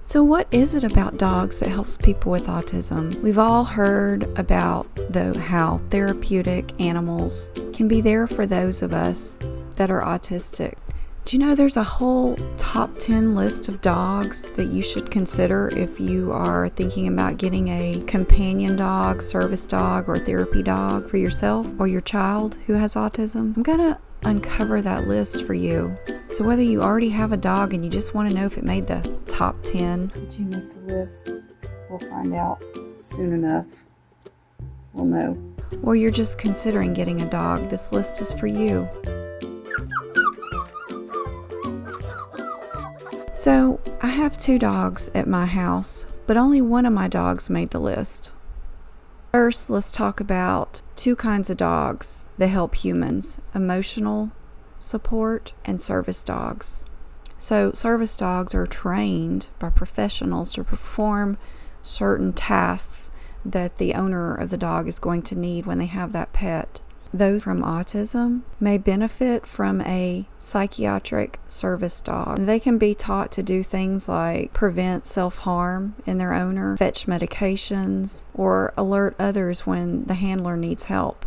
So what is it about dogs that helps people with autism? We've all heard about how therapeutic animals can be there for those of us that are autistic. Do you know there's a whole top 10 list of dogs that you should consider if you are thinking about getting a companion dog, service dog, or therapy dog for yourself or your child who has autism? I'm going to uncover that list for you. So whether you already have a dog and you just want to know if it made the top 10, did you make the list? We'll find out soon enough. We'll know. Or you're just considering getting a dog, this list is for you. So I have 2 dogs at my house, but only one of my dogs made the list. First, let's talk about 2 kinds of dogs that help humans: emotional support and service dogs. So service dogs are trained by professionals to perform certain tasks that the owner of the dog is going to need when they have that pet. Those from autism may benefit from a psychiatric service dog. They can be taught to do things like prevent self-harm in their owner, fetch medications, or alert others when the handler needs help.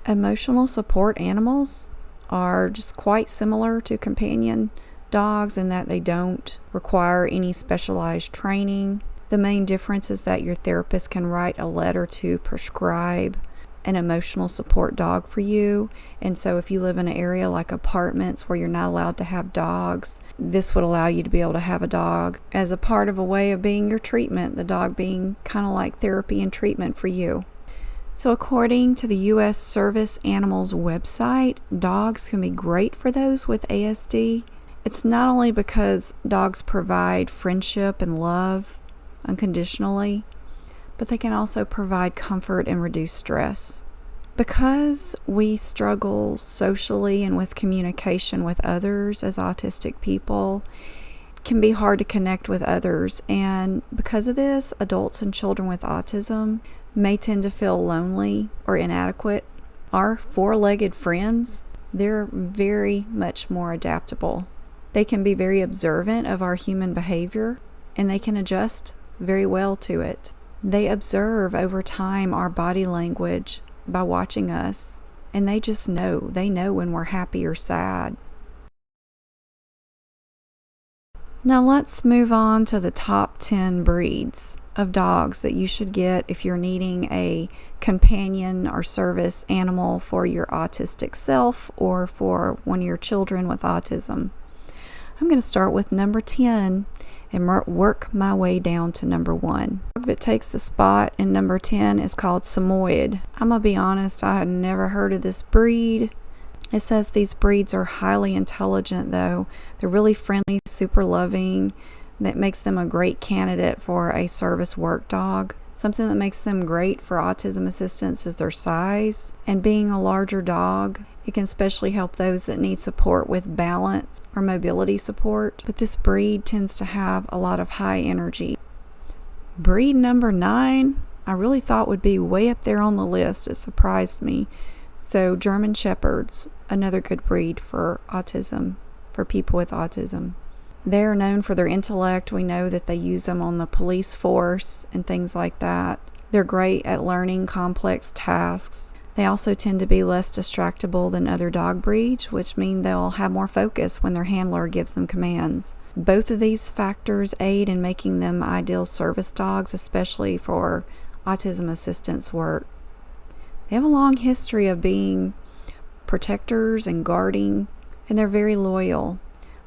Emotional support animals are just quite similar to companion dogs in that they don't require any specialized training. The main difference is that your therapist can write a letter to prescribe an emotional support dog for you. And so if you live in an area like apartments where you're not allowed to have dogs, this would allow you to be able to have a dog as a part of a way of being your treatment, the dog being kind of like therapy and treatment for you. So according to the U.S. Service Animals website, dogs can be great for those with ASD. It's not only because dogs provide friendship and love unconditionally, but they can also provide comfort and reduce stress. Because we struggle socially and with communication with others as autistic people, it can be hard to connect with others. And because of this, adults and children with autism may tend to feel lonely or inadequate. Our 4-legged friends, they're very much more adaptable. They can be very observant of our human behavior, and they can adjust very well to it. They observe over time our body language by watching us, and they just know. They know when we're happy or sad. Now let's move on to the top 10 breeds of dogs that you should get if you're needing a companion or service animal for your autistic self or for one of your children with autism. I'm going to start with number 10 and work my way down to number 1. The dog that takes the spot in number 10 is called Samoyed. I'm going to be honest, I had never heard of this breed. It says these breeds are highly intelligent though. They're really friendly, super loving. That makes them a great candidate for a service work dog. Something that makes them great for autism assistance is their size. And being a larger dog, it can especially help those that need support with balance or mobility support. But this breed tends to have a lot of high energy. Breed number 9, I really thought would be way up there on the list. It surprised me. So German Shepherds, another good breed for autism, for people with autism. They're known for their intellect. We know that they use them on the police force and things like that. They're great at learning complex tasks. They also tend to be less distractible than other dog breeds, which mean they'll have more focus when their handler gives them commands. Both of these factors aid in making them ideal service dogs, especially for autism assistance work. They have a long history of being protectors and guarding, and they're very loyal.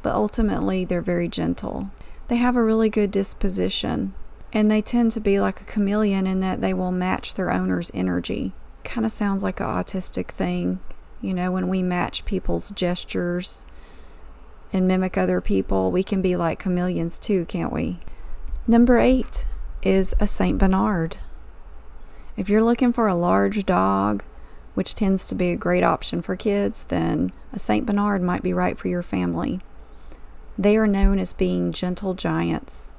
But ultimately they're very gentle. They have a really good disposition, and they tend to be like a chameleon in that they will match their owner's energy. Kind of sounds like an autistic thing, you know, when we match people's gestures and mimic other people, we can be like chameleons too, can't we? Number 8 is a Saint Bernard. If you're looking for a large dog, which tends to be a great option for kids, then a Saint Bernard might be right for your family. They are known as being gentle giants.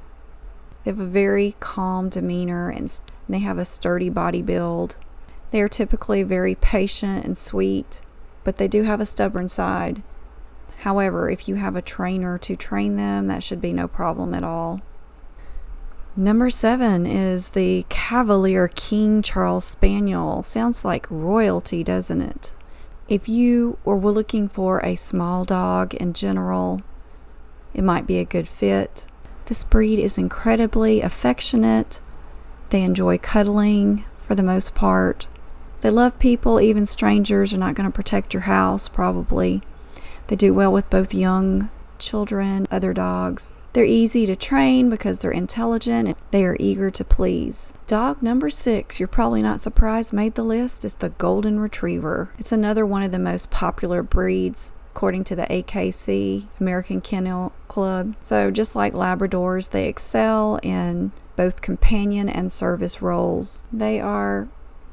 They have a very calm demeanor and they have a sturdy body build. They are typically very patient and sweet, but they do have a stubborn side. However, if you have a trainer to train them, that should be no problem at all. Number 7 is the Cavalier King Charles Spaniel. Sounds like royalty, doesn't it? If you were looking for a small dog in general, it might be a good fit. This breed is incredibly affectionate. They enjoy cuddling for the most part. They love people, even strangers are not going to protect your house, probably. They do well with both young children, other dogs. They're easy to train because they're intelligent and they are eager to please. Dog number 6, you're probably not surprised, made the list, is the Golden Retriever. It's another one of the most popular breeds according to the AKC, American Kennel Club. So just like Labradors, they excel in both companion and service roles. They are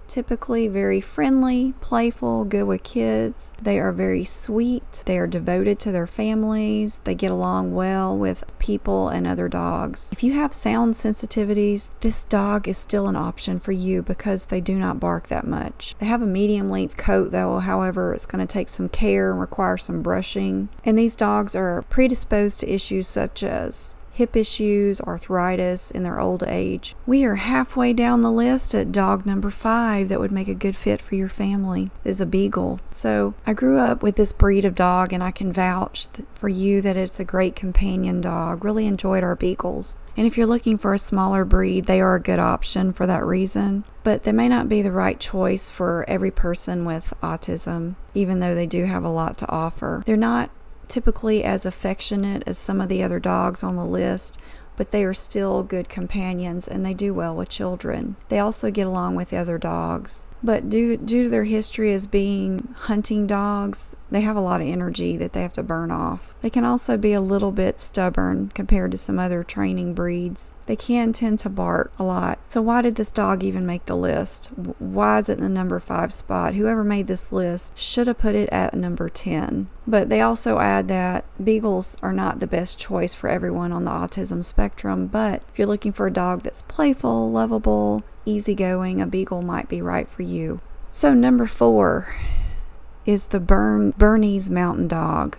typically very friendly, playful, good with kids. They are very sweet. They are devoted to their families. They get along well with people and other dogs. If you have sound sensitivities, this dog is still an option for you because they do not bark that much. They have a medium length coat though, however, it's going to take some care and require some brushing. And these dogs are predisposed to issues such as hip issues, arthritis in their old age. We are halfway down the list at dog number 5 that would make a good fit for your family. Is a Beagle. So I grew up with this breed of dog and I can vouch for you that it's a great companion dog. Really enjoyed our Beagles. And if you're looking for a smaller breed, they are a good option for that reason. But they may not be the right choice for every person with autism, even though they do have a lot to offer. They're not typically as affectionate as some of the other dogs on the list, but they are still good companions and they do well with children. They also get along with the other dogs. But due to their history as being hunting dogs, they have a lot of energy that they have to burn off. They can also be a little bit stubborn compared to some other training breeds. They can tend to bark a lot. So why did this dog even make the list? Why is it in the number 5 spot? Whoever made this list should have put it at number 10. But they also add that Beagles are not the best choice for everyone on the autism spectrum, but if you're looking for a dog that's playful, lovable, easygoing, a Beagle might be right for you. So number 4 is the Bernese Mountain Dog.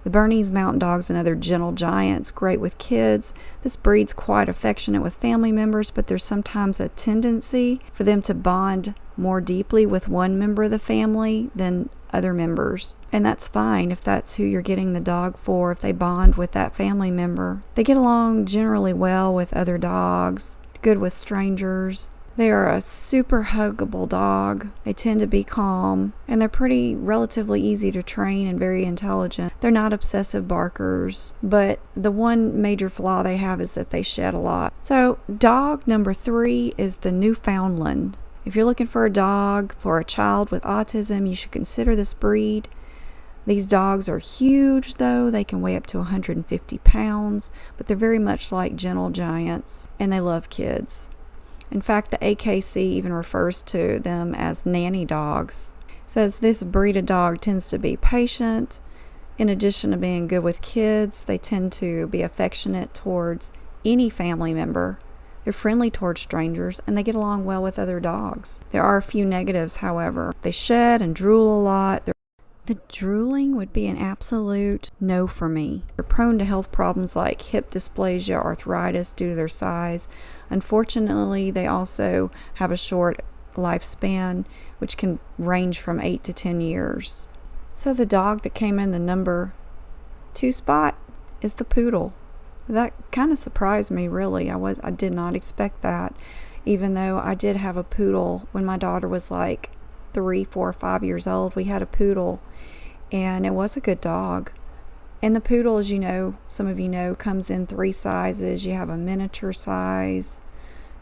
The Bernese Mountain Dog is another gentle giant. It's great with kids. This breed's quite affectionate with family members, but there's sometimes a tendency for them to bond more deeply with one member of the family than other members. And that's fine if that's who you're getting the dog for, if they bond with that family member. They get along generally well with other dogs, good with strangers. They are a super huggable dog. They tend to be calm, and they're pretty relatively easy to train and very intelligent. They're not obsessive barkers, but the one major flaw they have is that they shed a lot. So dog number 3 is the Newfoundland. If you're looking for a dog for a child with autism, you should consider this breed. These dogs are huge though. They can weigh up to 150 pounds, but they're very much like gentle giants, and they love kids. In fact, the AKC even refers to them as nanny dogs. It says this breed of dog tends to be patient. In addition to being good with kids, they tend to be affectionate towards any family member. They're friendly towards strangers, and they get along well with other dogs. There are a few negatives, however. They shed and drool a lot. The drooling would be an absolute no for me. They're prone to health problems like hip dysplasia, arthritis due to their size. Unfortunately, they also have a short lifespan, which can range from 8 to 10 years. So the dog that came in the number 2 spot is the Poodle. That kind of surprised me, really. I did not expect that, even though I did have a Poodle when my daughter was like 3, 4, 5 years old. We had a Poodle, and it was a good dog. And the Poodle, as you know, some of you know, comes in 3 sizes. You have a miniature size,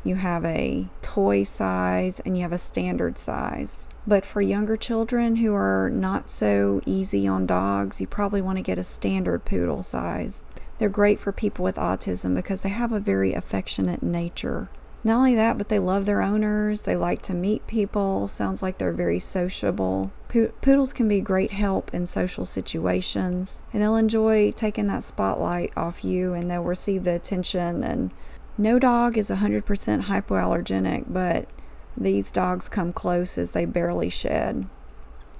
you have a toy size, and you have a standard size. But for younger children who are not so easy on dogs, you probably want to get a standard Poodle size. They're great for people with autism because they have a very affectionate nature. Not only that, but they love their owners. They like to meet people. Sounds like they're very sociable. Poodles can be great help in social situations, and they'll enjoy taking that spotlight off you, and they'll receive the attention. And no dog is 100% hypoallergenic, but these dogs come close as they barely shed.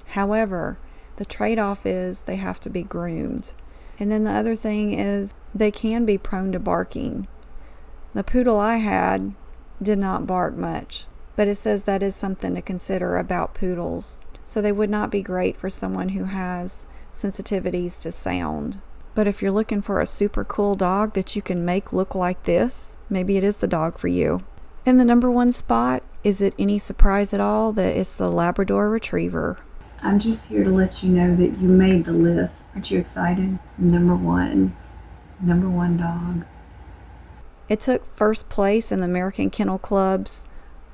However, the trade-off is they have to be groomed. And then the other thing is they can be prone to barking. The poodle I had did not bark much, but it says that is something to consider about poodles. So they would not be great for someone who has sensitivities to sound. But if you're looking for a super cool dog that you can make look like this, maybe it is the dog for you. In the number 1 spot, is it any surprise at all that it's the Labrador Retriever? I'm just here to let you know that you made the list. Aren't you excited? Number one dog. It took first place in the American Kennel Club's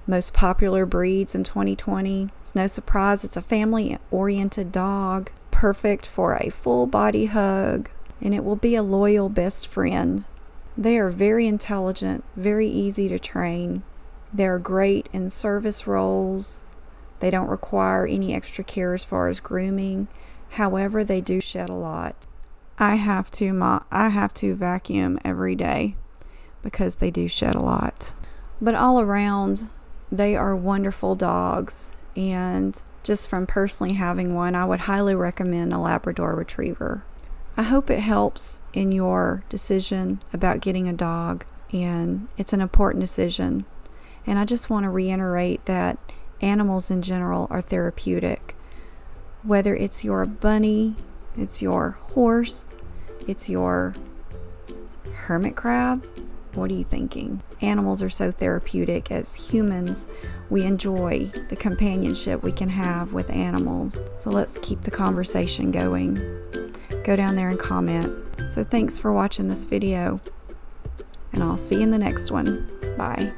most popular breeds in 2020. It's no surprise it's a family-oriented dog, perfect for a full body hug, and it will be a loyal best friend. They are very intelligent, very easy to train. They're great in service roles. They don't require any extra care as far as grooming. However, they do shed a lot. I have to vacuum every day because they do shed a lot. But all around, they are wonderful dogs, and just from personally having one, I would highly recommend a Labrador Retriever. I hope it helps in your decision about getting a dog, and it's an important decision. And I just want to reiterate that animals in general are therapeutic. Whether it's your bunny, it's your horse, it's your hermit crab, what are you thinking? Animals are so therapeutic. As humans, we enjoy the companionship we can have with animals. So let's keep the conversation going. Go down there and comment. So thanks for watching this video, and I'll see you in the next one. Bye.